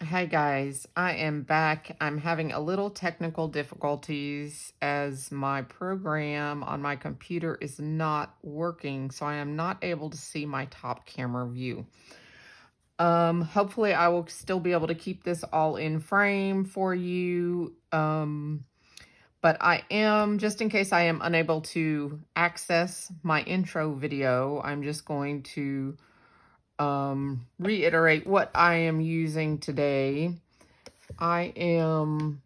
Hi guys, I am back. I'm having a little technical difficulties as my program on my computer is not working, so I am not able to see my top camera view. Hopefully I will still be able to keep this all in frame for you. But I am, just in case I am unable to access my intro video, I'm just going to reiterate what I am using today. I am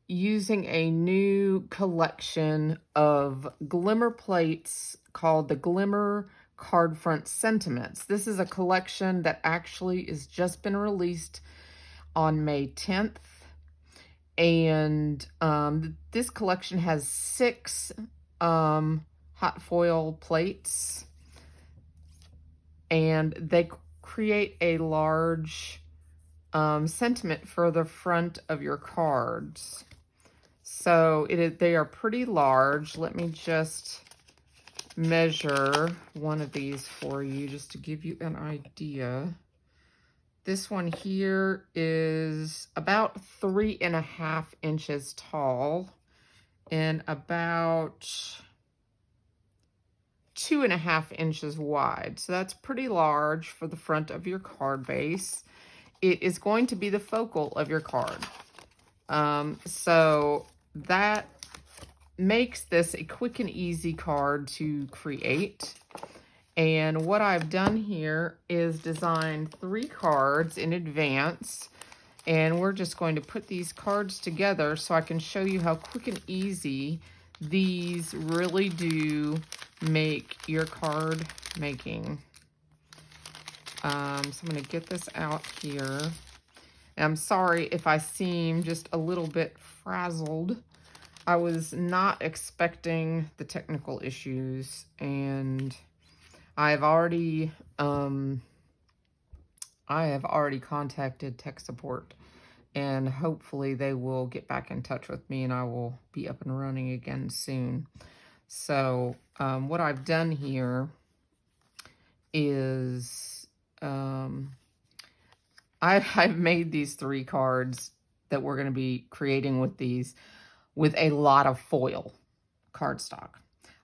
using a new collection of Glimmer plates called the Glimmer Card Front Sentiments. This is a collection that actually has just been released on May 10th. And this collection has 6 hot foil plates. And they create a large sentiment for the front of your cards. So they are pretty large. Let me just measure one of these for you just to give you an idea. This one here is about 3.5 inches tall and about 2.5 inches wide. So that's pretty large for the front of your card base. It is going to be the focal of your card. So that makes this a quick and easy card to create. And what I've done here is design 3 cards in advance. And we're just going to put these cards together so I can show you how quick and easy these really do make your card making. So I'm going to get this out here. And I'm sorry if I seem just a little bit frazzled. I was not expecting the technical issues, and I've already contacted tech support, and hopefully they will get back in touch with me and I will be up and running again soon. So what I've done here is I've made these 3 cards that we're going to be creating with these with a lot of foil cardstock.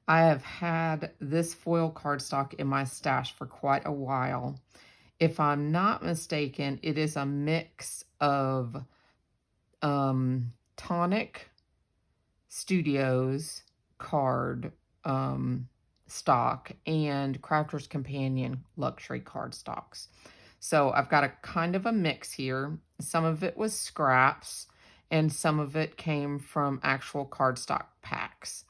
I have had this foil cardstock in my stash for quite a while. If I'm not mistaken, it is a mix of Tonic Studios card stock and Crafter's Companion luxury cardstocks. So I've got a kind of a mix here. Some of it was scraps and some of it came from actual cardstock packs.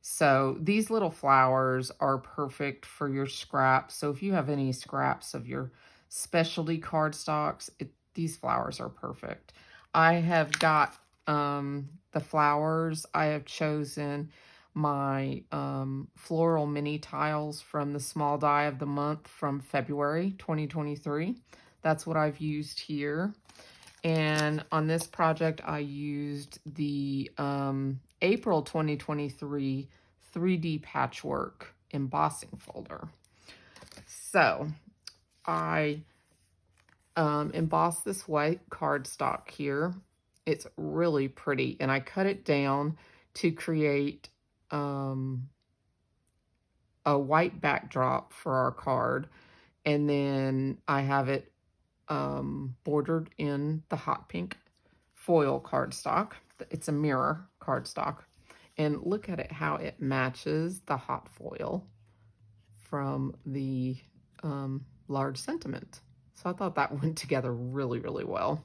So these little flowers are perfect for your scraps. So if you have any scraps of your specialty cardstocks, these flowers are perfect. I have got the flowers. I have chosen my floral mini tiles from the small die of the month from February 2023. That's what I've used here. And on this project, I used the April 2023 3D patchwork embossing folder. So I embossed this white cardstock here. It's really pretty, and I cut it down to create a white backdrop for our card, and then I have it bordered in the hot pink foil cardstock. It's a mirror cardstock, and look at it, how it matches the hot foil from the large sentiment. So I thought that went together really, really well.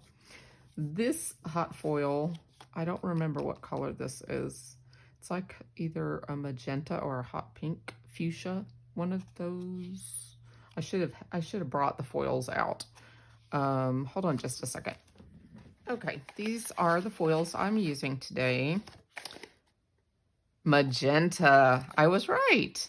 This hot foil, I don't remember what color this is. It's like either a magenta or a hot pink fuchsia, one of those. I should have brought the foils out. Hold on just a second. Okay, these are the foils I'm using today. Magenta, I was right.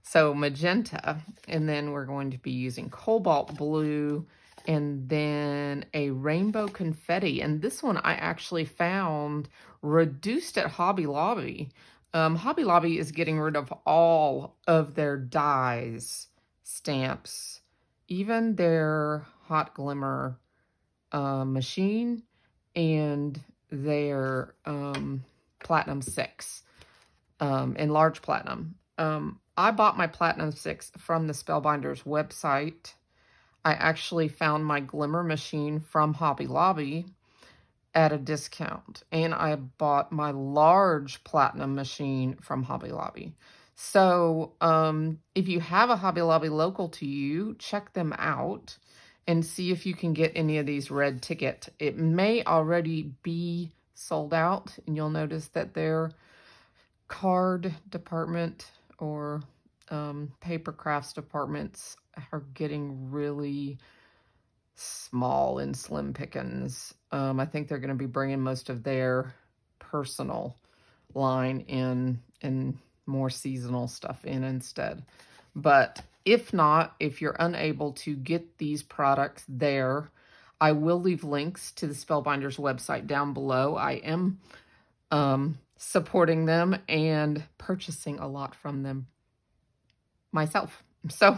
So magenta, and then we're going to be using cobalt blue, and then a rainbow confetti. And this one I actually found reduced at Hobby Lobby. Hobby Lobby is getting rid of all of their dies, stamps, even their hot glimmer machine and their Platinum 6, enlarged Platinum. I bought my Platinum 6 from the Spellbinders website. I actually found my Glimmer machine from Hobby Lobby at a discount, and I bought my large Platinum machine from Hobby Lobby. So if you have a Hobby Lobby local to you, check them out and see if you can get any of these red ticket. It may already be sold out, and you'll notice that their card department or paper crafts departments are getting really small and slim pickings. I think they're going to be bringing most of their personal line in and more seasonal stuff in instead. But if not, if you're unable to get these products there, I will leave links to the Spellbinders website down below. I am supporting them and purchasing a lot from them myself. So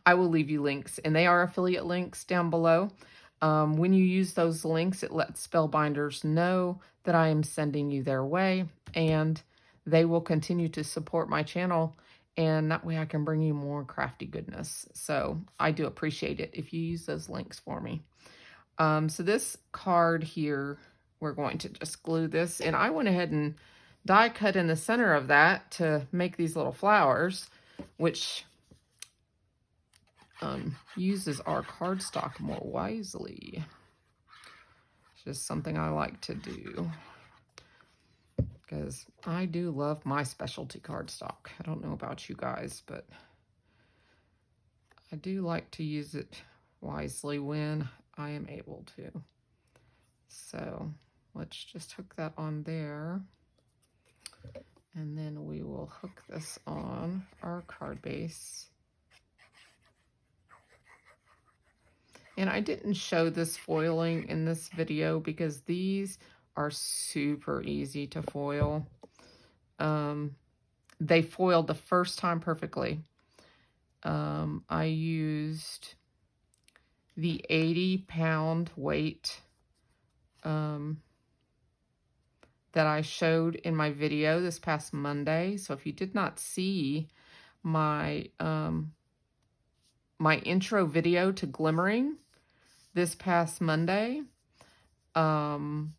I will leave you links, and they are affiliate links down below. When you use those links, it lets Spellbinders know that I am sending you their way, and they will continue to support my channel, and that way I can bring you more crafty goodness. So I do appreciate it if you use those links for me. So this card here, we're going to just glue this, and I went ahead and die cut in the center of that to make these little flowers, which uses our cardstock more wisely. It's just something I like to do because I do love my specialty cardstock. I don't know about you guys, but I do like to use it wisely when I am able to. So let's just hook that on there, and then we will hook this on our card base. And I didn't show this foiling in this video because these are super easy to foil. They foiled the first time perfectly. I used the 80-pound weight that I showed in my video this past Monday. So if you did not see my my intro video to Glimmering this past Monday,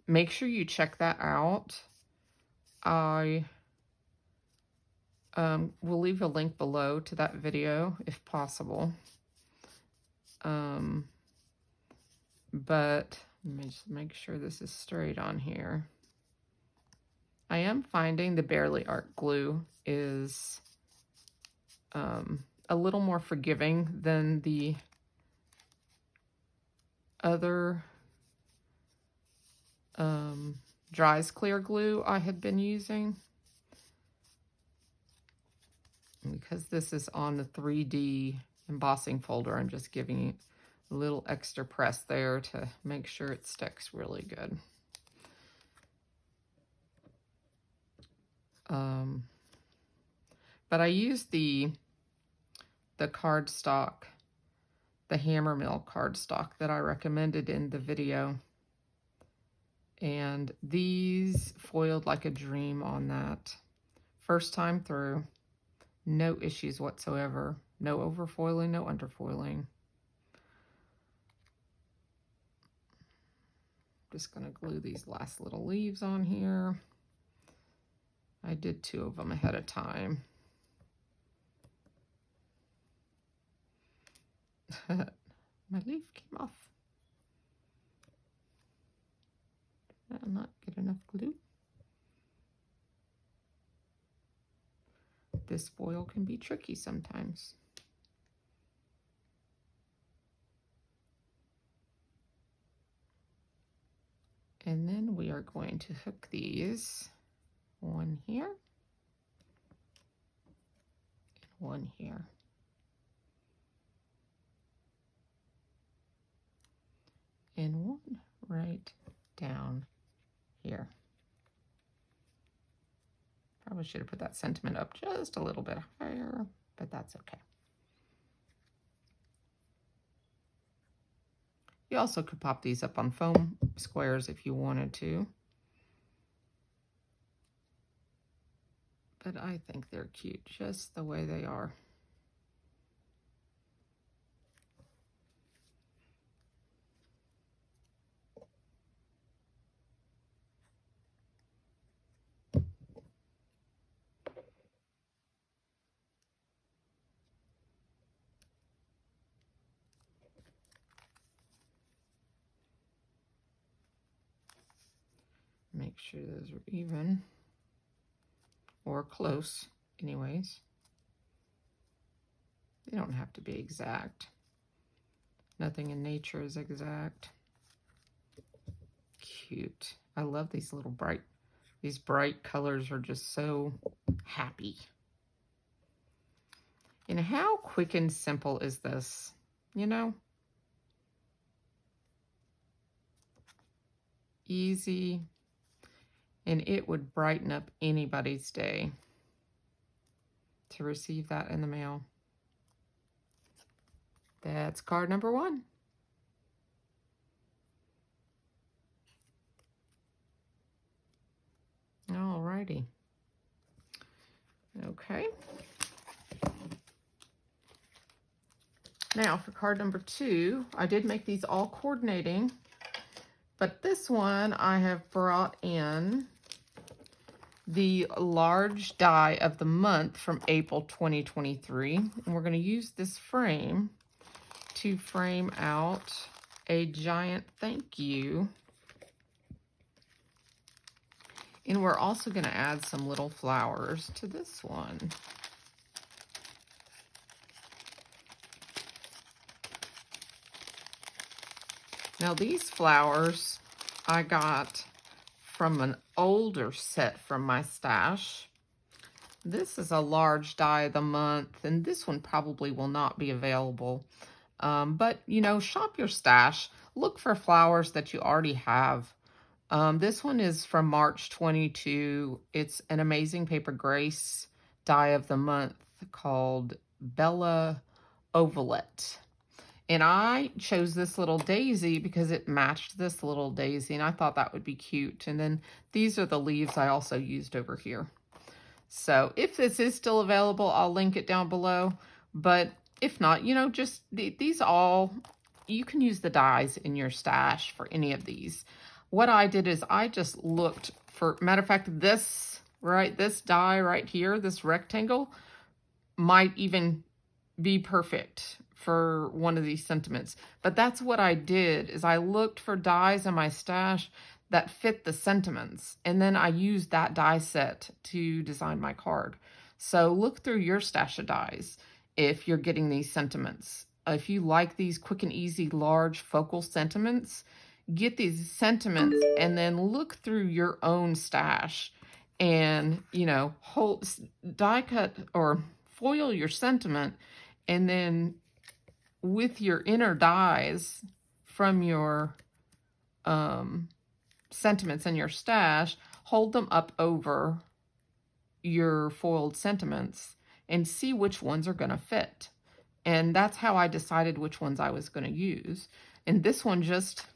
make sure you check that out. I will leave a link below to that video if possible. But let me just make sure this is straight on here. I am finding the Barely Art glue is a little more forgiving than the other dries clear glue I had been using. And because this is on the 3D embossing folder, I'm just giving it a little extra press there to make sure it sticks really good. But I used the cardstock, the hammer mill cardstock that I recommended in the video. And these foiled like a dream on that. First time through, no issues whatsoever. No overfoiling, no underfoiling. Just gonna glue these last little leaves on here. I did 2 of them ahead of time. My leaf came off. Did I not get enough glue? This foil can be tricky sometimes. And then we are going to hook these, one here and one here. And one right down here. Probably should have put that sentiment up just a little bit higher, but that's okay. You also could pop these up on foam squares if you wanted to. But I think they're cute just the way they are. Make sure those are even or close anyways. They don't have to be exact. Nothing in nature is exact. Cute. I love these little these bright colors are just so happy. And how quick and simple is this, you know? Easy. And it would brighten up anybody's day to receive that in the mail. That's card number 1. Alrighty. Okay. Now for card number 2, I did make these all coordinating, but this one I have brought in the large die of the month from April 2023, and we're going to use this frame to frame out a giant thank you. And we're also going to add some little flowers to this one. Now these flowers I got from an older set from my stash. This is a large die of the month, and this one probably will not be available. But, you know, shop your stash. Look for flowers that you already have. This one is from March 22. It's an Amazing Paper Grace die of the month called Bella Ovalet. And I chose this little daisy because it matched this little daisy, and I thought that would be cute. And then these are the leaves I also used over here. So if this is still available, I'll link it down below. But if not, you know, just these all, you can use the dies in your stash for any of these. What I did is I just looked for, matter of fact, this die right here, this rectangle, might even be perfect for one of these sentiments. But that's what I did, is I looked for dies in my stash that fit the sentiments, and then I used that die set to design my card. So look through your stash of dies if you're getting these sentiments. If you like these quick and easy large focal sentiments, get these sentiments and then look through your own stash and, you know, die cut or foil your sentiment, and then with your inner dies from your sentiments in your stash, hold them up over your foiled sentiments and see which ones are going to fit. And that's how I decided which ones I was going to use. And this one just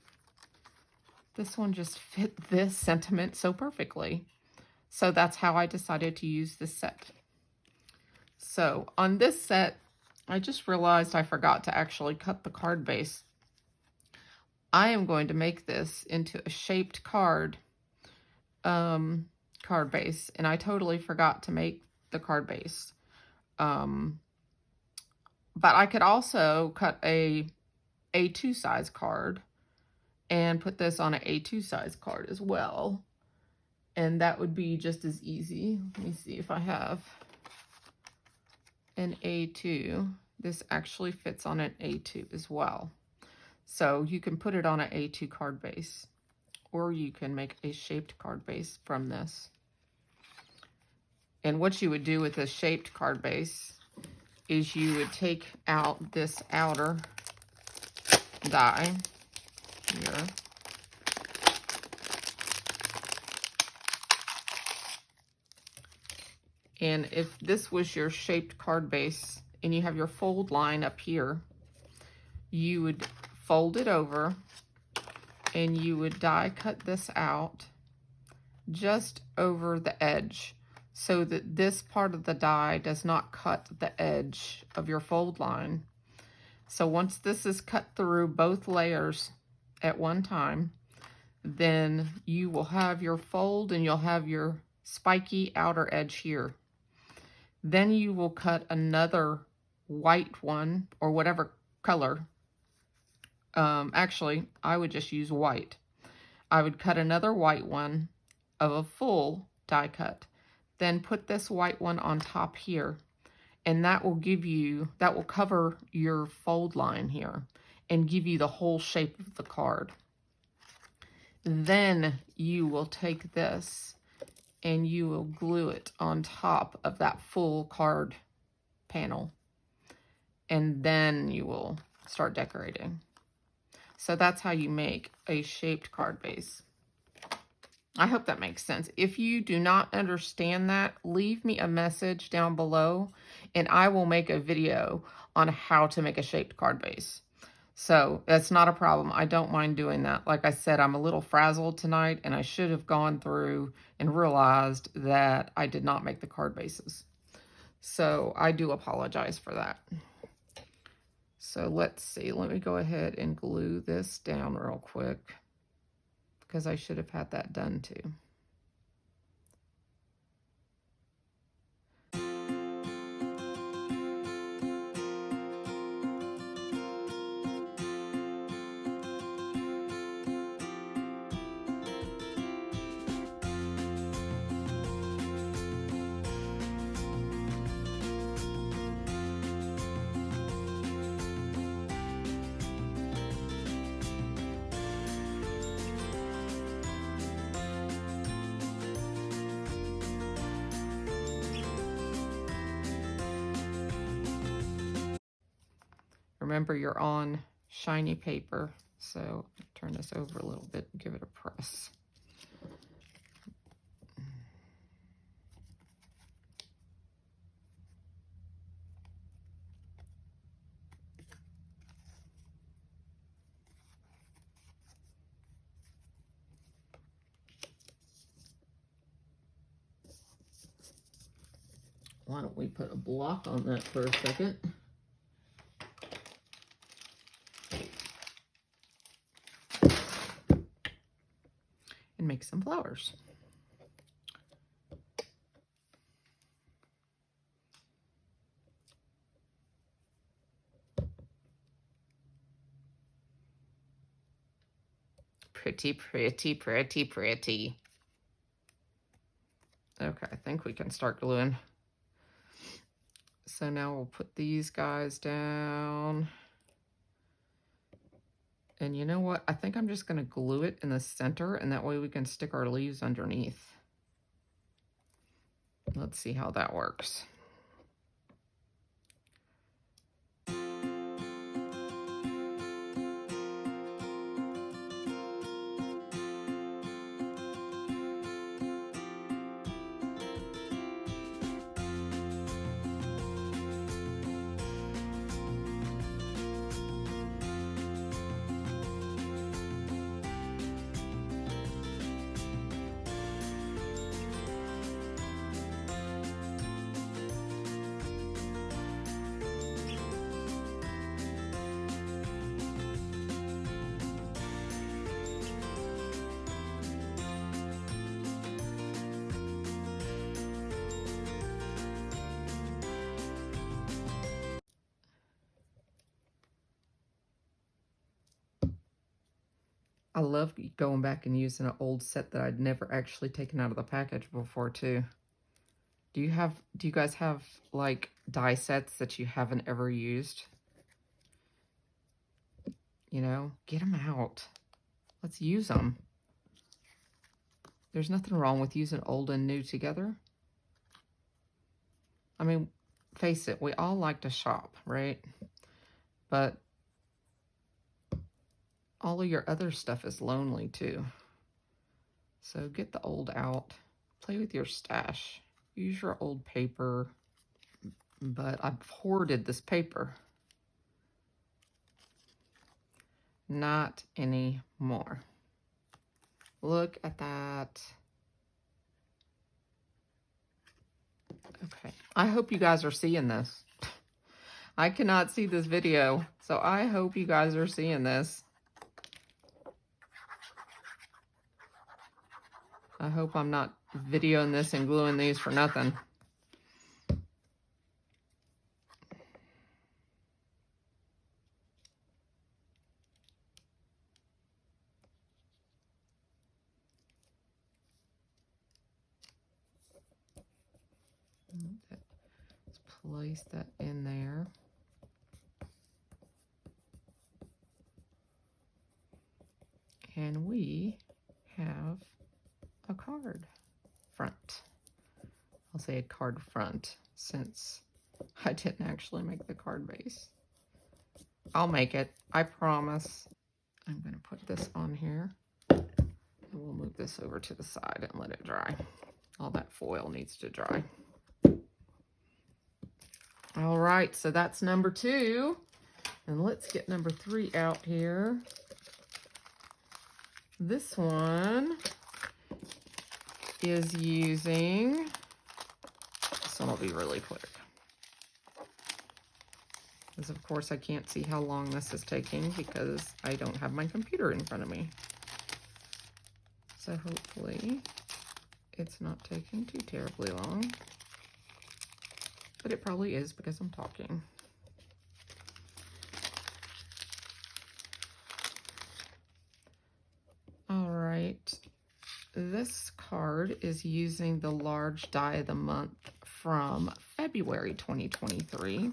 fit this sentiment so perfectly. So that's how I decided to use this set. So on this set, I just realized I forgot to actually cut the card base. I am going to make this into a shaped card base, and I totally forgot to make the card base. But I could also cut a A2 size card and put this on an A2 size card as well. And that would be just as easy. Let me see if I have an A2. This actually fits on an A2 as well. So you can put it on an A2 card base, or you can make a shaped card base from this. And what you would do with a shaped card base is you would take out this outer die here. And if this was your shaped card base and you have your fold line up here, you would fold it over, and you would die cut this out just over the edge so that this part of the die does not cut the edge of your fold line. So once this is cut through both layers at one time, then you will have your fold and you'll have your spiky outer edge here. Then you will cut another white one or whatever color. Actually, I would just use white. I would cut another white one of a full die cut. Then put this white one on top here. And that will give you, that will cover your fold line here and give you the whole shape of the card. Then you will take this and you will glue it on top of that full card panel. And then you will start decorating. So that's how you make a shaped card base. I hope that makes sense. If you do not understand that, leave me a message down below and I will make a video on how to make a shaped card base. So that's not a problem. I don't mind doing that. Like I said, I'm a little frazzled tonight and I should have gone through and realized that I did not make the card bases. So I do apologize for that. So let's see. Let me go ahead and glue this down real quick, because I should have had that done too. Remember, you're on shiny paper, so turn this over a little bit and give it a press. Why don't we put a block on that for a second? And make some flowers. Pretty, pretty, pretty, pretty. Okay, I think we can start gluing. So now we'll put these guys down. And you know what? I think I'm just going to glue it in the center, and that way we can stick our leaves underneath. Let's see how that works. I love going back and using an old set that I'd never actually taken out of the package before too. Do you guys have like die sets that you haven't ever used? You know, get them out. Let's use them. There's nothing wrong with using old and new together. I mean, face it, we all like to shop, right? But all of your other stuff is lonely too. So get the old out. Play with your stash. Use your old paper. But I've hoarded this paper. Not anymore. Look at that. Okay, I hope you guys are seeing this. I cannot see this video, so I hope you guys are seeing this. I hope I'm not videoing this and gluing these for nothing. Let's place that in there. And we have a card front. I'll say a card front since I didn't actually make the card base. I'll make it, I promise. I'm going to put this on here. And we'll move this over to the side and let it dry. All that foil needs to dry. All right, so that's number 2. And let's get number 3 out here. This one is using, this one will be really quick. Because of course I can't see how long this is taking because I don't have my computer in front of me. So hopefully it's not taking too terribly long. But it probably is because I'm talking. All right, this card is using the large die of the month from February 2023.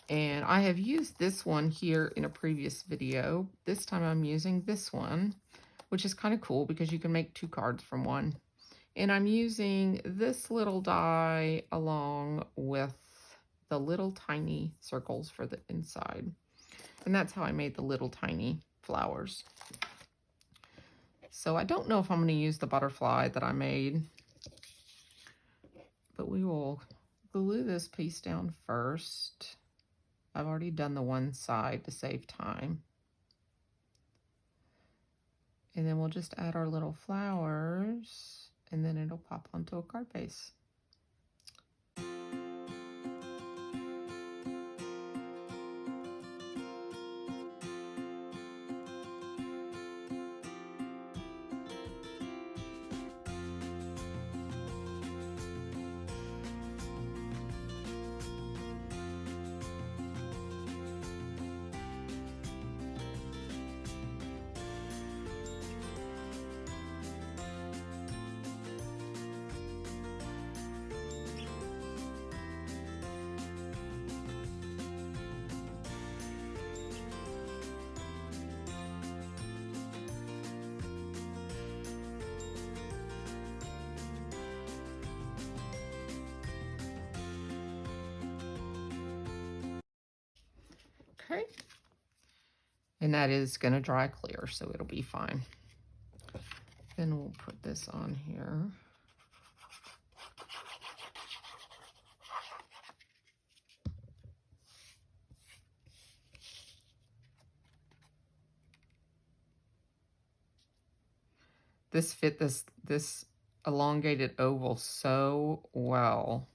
And I have used this one here in a previous video. This time I'm using this one, which is kind of cool because you can make 2 cards from one. And I'm using this little die along with the little tiny circles for the inside. And that's how I made the little tiny flowers. So I don't know if I'm going to use the butterfly that I made, but we will glue this piece down first. I've already done the one side to save time. And then we'll just add our little flowers, and then it'll pop onto a card base. Okay, and that is going to dry clear, so it'll be fine. Then we'll put this on here. This fit this elongated oval so well.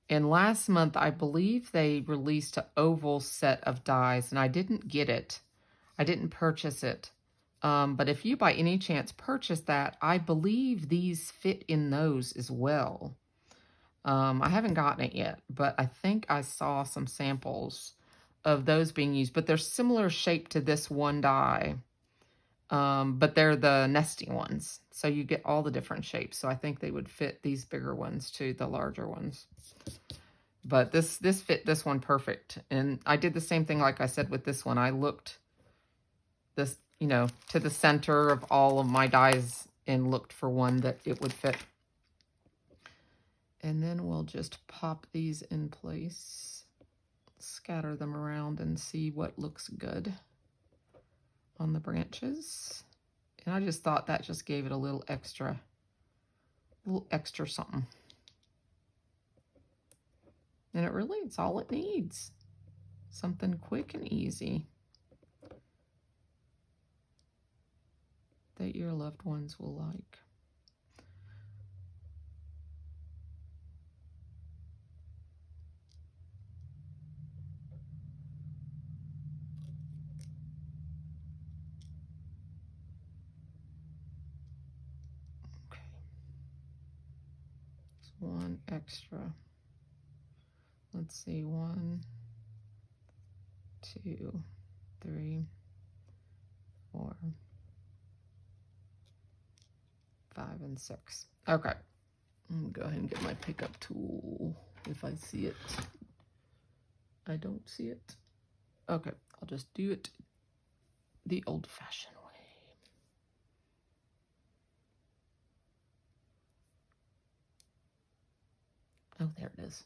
And last month, I believe they released an oval set of dies, and I didn't get it. I didn't purchase it. But if you by any chance purchase that, I believe these fit in those as well. I haven't gotten it yet, but I think I saw some samples of those being used. But they're similar shape to this one die. But they're the nesting ones. So you get all the different shapes. So I think they would fit these bigger ones too, the larger ones. But this fit this one perfect. And I did the same thing like I said with this one. I looked this, you know, to the center of all of my dies and looked for one that it would fit. And then we'll just pop these in place, scatter them around and see what looks good on the branches. And I just thought that just gave it a little extra something. And it's all it needs. Something quick and easy that your loved ones will like. Okay. It's one extra. Let's see, 1, 2, 3, 4, 5, and 6. Okay. I'm gonna go ahead and get my pickup tool if I see it. I don't see it. Okay, I'll just do it the old-fashioned way. Oh, there it is.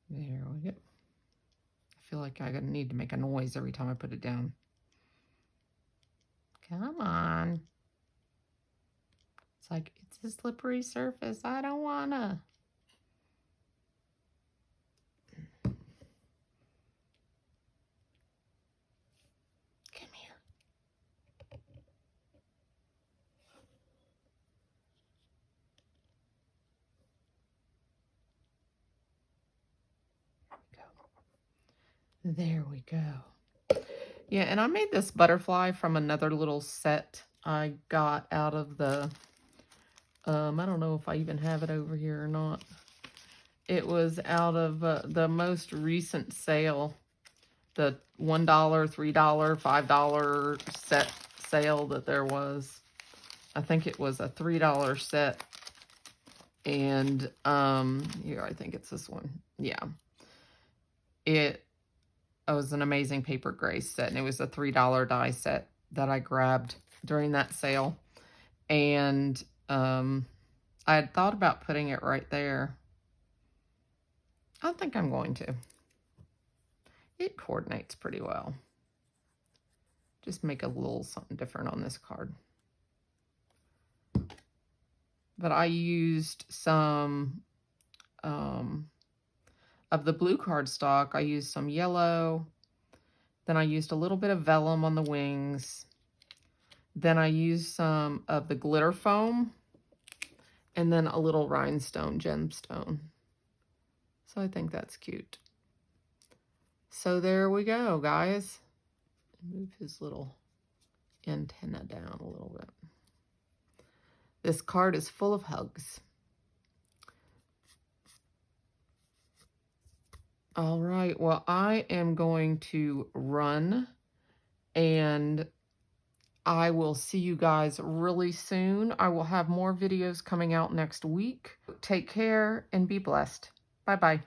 There we go. I feel like I need to make a noise every time I put it down. Come on. It's like, it's a slippery surface. I don't wanna. Come here. There we go. Yeah, and I made this butterfly from another little set I got out of the, I don't know if I even have it over here or not. It was out of the most recent sale, the $1, $3, $5 set sale that there was. I think it was a $3 set. And here, I think it's this one. Yeah. It was an amazing paper gray set, and it was a $3 die set that I grabbed during that sale. And I had thought about putting it right there. I think I'm going to. It coordinates pretty well. Just make a little something different on this card. But I used some of the blue cardstock. I used some yellow. Then I used a little bit of vellum on the wings. Then I used some of the glitter foam. And then a little rhinestone gemstone. So I think that's cute. So there we go, guys. Move his little antenna down a little bit. This card is full of hugs. All right, well, I am going to run, and I will see you guys really soon. I will have more videos coming out next week. Take care and be blessed. Bye-bye.